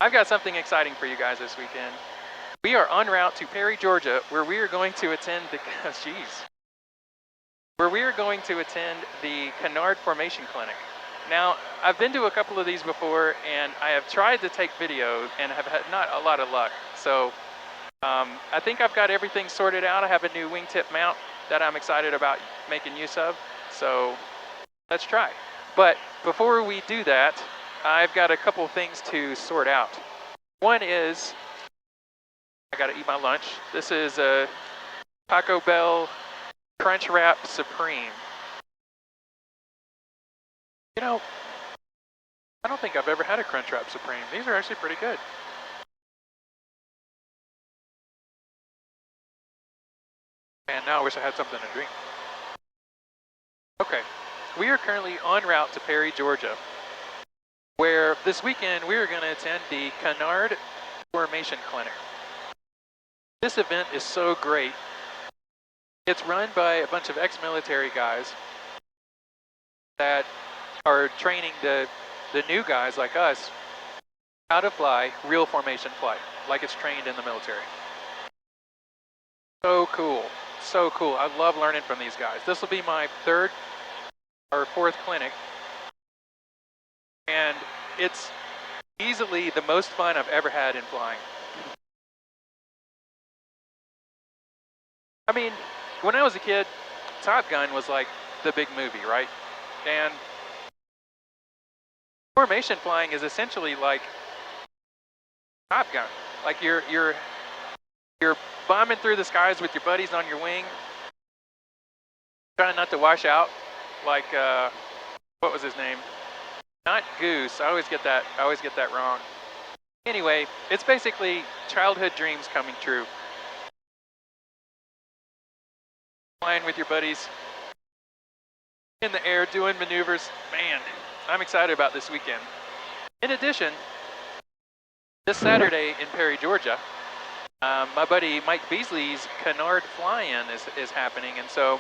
I've got something exciting for you guys this weekend. We are en route to Perry, Georgia, where we are going to attend the, where we are going to attend the Canard Formation Clinic. Now, I've been to a couple of these before, and I have tried to take video and have had not a lot of luck. So I think I've got everything sorted out. I have a new wingtip mount that I'm excited about making use of. So let's try. But before we do that, I've got a couple things to sort out. One is, I gotta eat my lunch. This is a Taco Bell Crunch Wrap Supreme. You know, I don't think I've ever had a Crunch Wrap Supreme. These are actually pretty good. And now I wish I had something to drink. Okay, we are currently en route to Perry, Georgia, where this weekend we are going to attend the Canard Formation Clinic. This event is so great. It's run by a bunch of ex-military guys that are training the new guys like us how to fly real formation flight, like it's trained in the military. So cool, so cool. I love learning from these guys. This will be my third or fourth clinic, and it's easily the most fun I've ever had in flying. I mean, when I was a kid, Top Gun was like the big movie, right? And formation flying is essentially like Top Gun. Like you're bombing through the skies with your buddies on your wing, trying not to wash out. Like what was his name? Not Goose. I always get that wrong. Anyway, it's basically childhood dreams coming true. Flying with your buddies in the air, doing maneuvers. Man, I'm excited about this weekend. In addition, this Saturday in Perry, Georgia, my buddy Mike Beasley's Canard Fly-In is happening, and so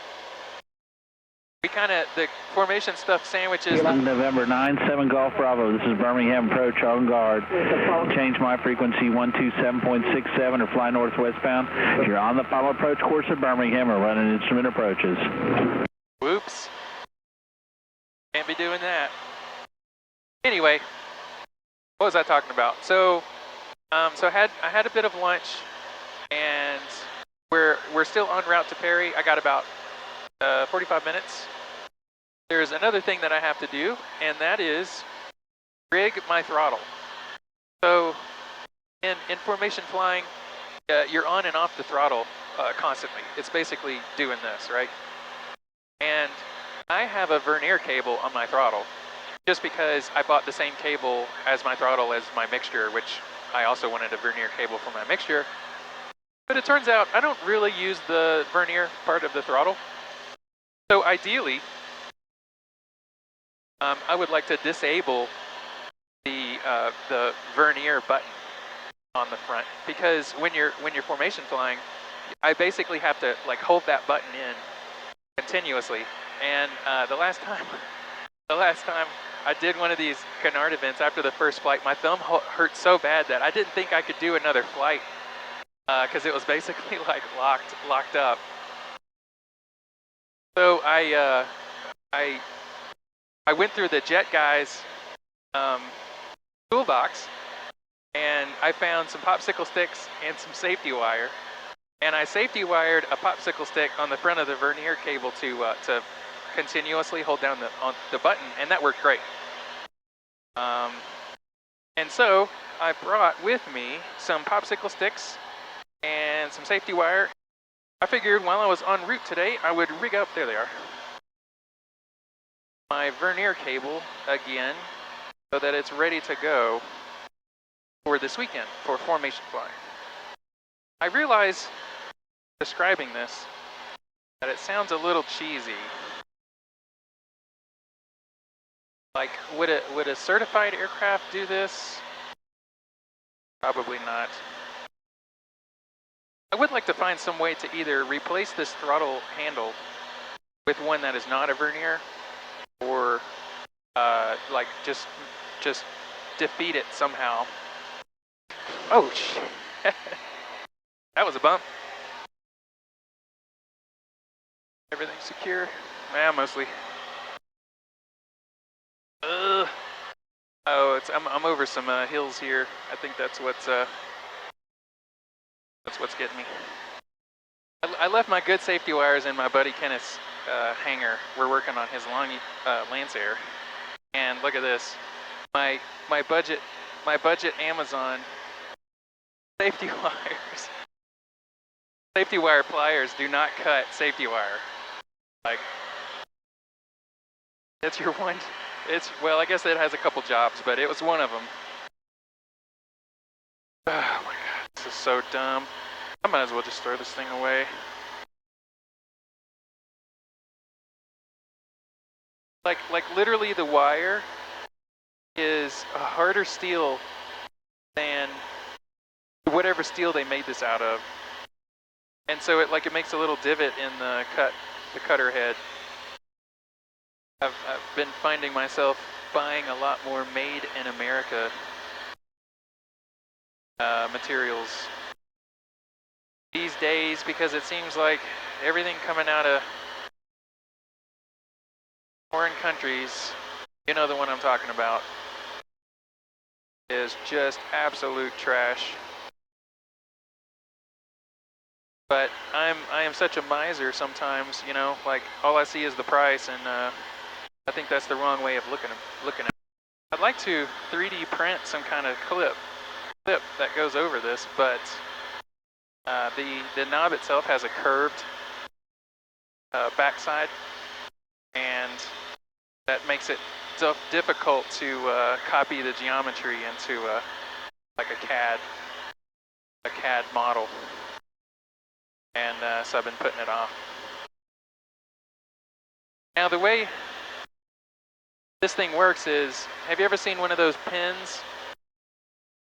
we the formation stuff sandwiches. November 9-7 Golf Bravo, this is Birmingham approach on guard. Change my frequency 127.67 or fly northwestbound. You're on the final approach course of Birmingham or running instrument approaches. Whoops. Can't be doing that. Anyway, what was I talking about? So I had a bit of lunch, and we're still en route to Perry. I got about 45 minutes. There's another thing that I have to do, and that is rig my throttle. So in formation flying, you're on and off the throttle constantly. It's basically doing this, right? And I have a vernier cable on my throttle just because I bought the same cable as my throttle as my mixture, which I also wanted a vernier cable for my mixture. But it turns out I don't really use the vernier part of the throttle. So ideally, I would like to disable the vernier button on the front, because when you're formation flying, I basically have to like hold that button in continuously. And the last time I did one of these Canard events after the first flight, my thumb hurt so bad that I didn't think I could do another flight because it was basically like locked up. So I went through the jet guys toolbox, and I found some popsicle sticks and some safety wire, and I safety wired a popsicle stick on the front of the vernier cable to continuously hold down the button, and that worked great. And so I brought with me some popsicle sticks and some safety wire. I figured while I was en route today, I would rig up, there they are, my vernier cable again so that it's ready to go for this weekend for formation flying. I realize, describing this, that it sounds a little cheesy. Like, would a certified aircraft do this? Probably not. I would like to find some way to either replace this throttle handle with one that is not a vernier, or like just defeat it somehow Oh, shit. That was a bump. Everything's secure. Nah, mostly. Oh, I'm over some hills here. I think that's what's getting me. I left my good safety wires in my buddy Kenneth's hangar. We're working on his long Lancer, and look at this. My budget Amazon safety wires. Safety wire pliers do not cut safety wire. Like, that's your one. Well, I guess it has a couple jobs, but it was one of them. Oh my god, this is so dumb. I might as well just throw this thing away. Like literally the wire is a harder steel than whatever steel they made this out of. And so it makes a little divot in the cutter head. I've been finding myself buying a lot more made in America materials these days, because it seems like everything coming out of foreign countries, you know the one I'm talking about, is just absolute trash. But I am such a miser sometimes, you know, like all I see is the price, and I think that's the wrong way of looking at it. I'd like to 3D print some kind of clip that goes over this, but the knob itself has a curved backside, and that makes it difficult to copy the geometry into like a CAD model, and so I've been putting it off. Now the way this thing works is, have you ever seen one of those pins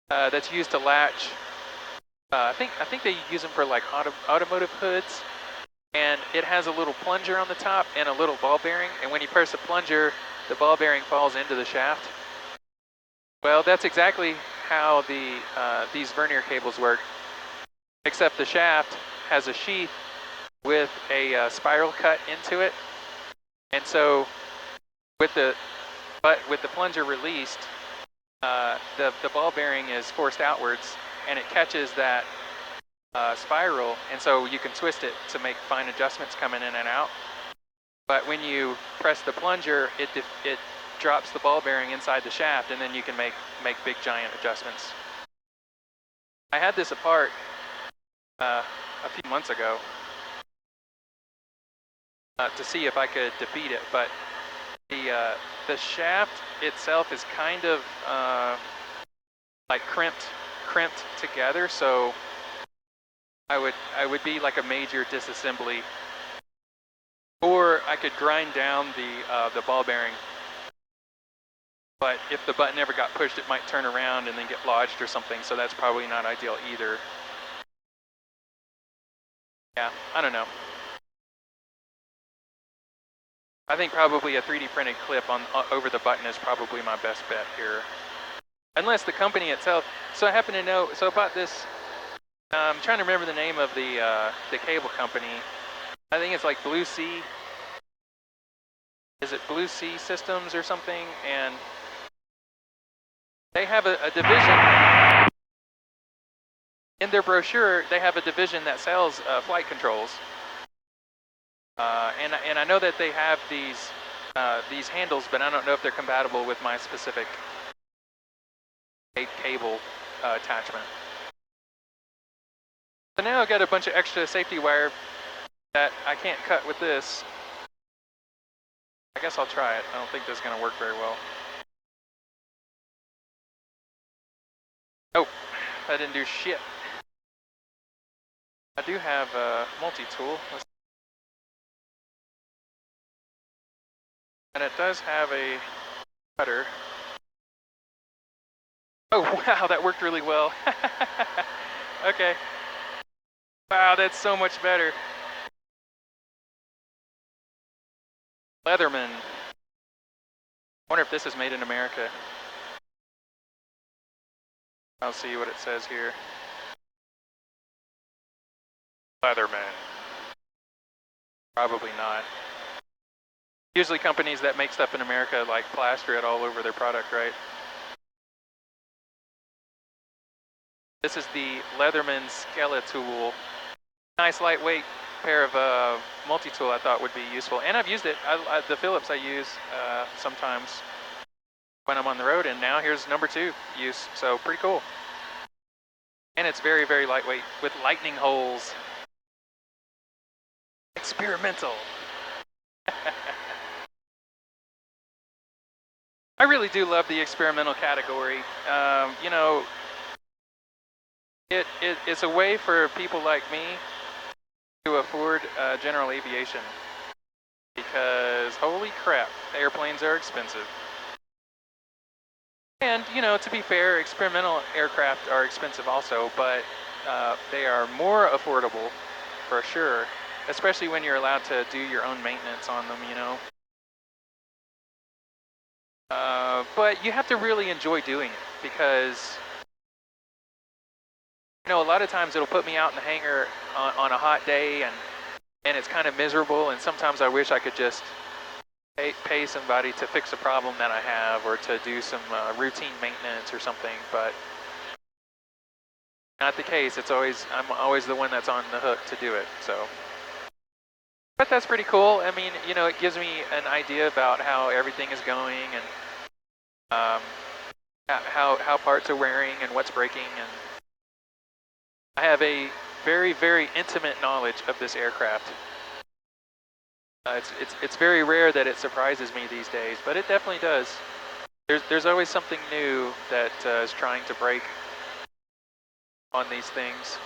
that's used to latch? I think they use them for like automotive hoods, and it has a little plunger on the top and a little ball bearing, and when you press the plunger, the ball bearing falls into the shaft. Well, that's exactly how these vernier cables work, except the shaft has a sheath with a spiral cut into it, and so with the plunger released, the ball bearing is forced outwards, and it catches that spiral, and so you can twist it to make fine adjustments coming in and out. But when you press the plunger, it drops the ball bearing inside the shaft, and then you can make big giant adjustments. I had this apart a few months ago to see if I could defeat it, but the shaft itself is kind of like crimped together, so I would be like a major disassembly, or I could grind down the ball bearing. But if the button ever got pushed, it might turn around and then get lodged or something, so that's probably not ideal either. Yeah, I don't know. I think probably a 3D printed clip over the button is probably my best bet here. Unless the company itself. So I happen to know, so about this, I'm trying to remember the name of the cable company. I think it's like Blue Sea. Is it Blue Sea Systems or something? And they have a division. In their brochure, they have a division that sells flight controls. And I know that they have these handles, but I don't know if they're compatible with my specific cable attachment. So now I've got a bunch of extra safety wire that I can't cut with this. I guess I'll try it. I don't think this is going to work very well. Oh, that didn't do shit. I do have a multi-tool. And it does have a cutter. Oh, wow, that worked really well. Okay. Wow, that's so much better. Leatherman. I wonder if this is made in America. I'll see what it says here. Leatherman. Probably not. Usually companies that make stuff in America like plaster it all over their product, right? This is the Leatherman Skeletool. Nice lightweight pair of multi-tool I thought would be useful. And I've used it. The Phillips I use sometimes when I'm on the road, and now here's number 2 use. So pretty cool. And it's very, very lightweight with lightning holes. Experimental. I really do love the experimental category. You know, it's a way for people like me to afford general aviation, because holy crap, airplanes are expensive. And, you know, to be fair, experimental aircraft are expensive also, but they are more affordable for sure, especially when you're allowed to do your own maintenance on them, you know. But you have to really enjoy doing it, because, you know, a lot of times it'll put me out in the hangar on a hot day, and it's kind of miserable, and sometimes I wish I could just pay somebody to fix a problem that I have, or to do some routine maintenance or something, but not the case. I'm always the one that's on the hook to do it, so. But that's pretty cool. I mean, you know, it gives me an idea about how everything is going, and how parts are wearing and what's breaking, and I have a very, very intimate knowledge of this aircraft. It's very rare that it surprises me these days, but it definitely does. There's always something new that is trying to break on these things.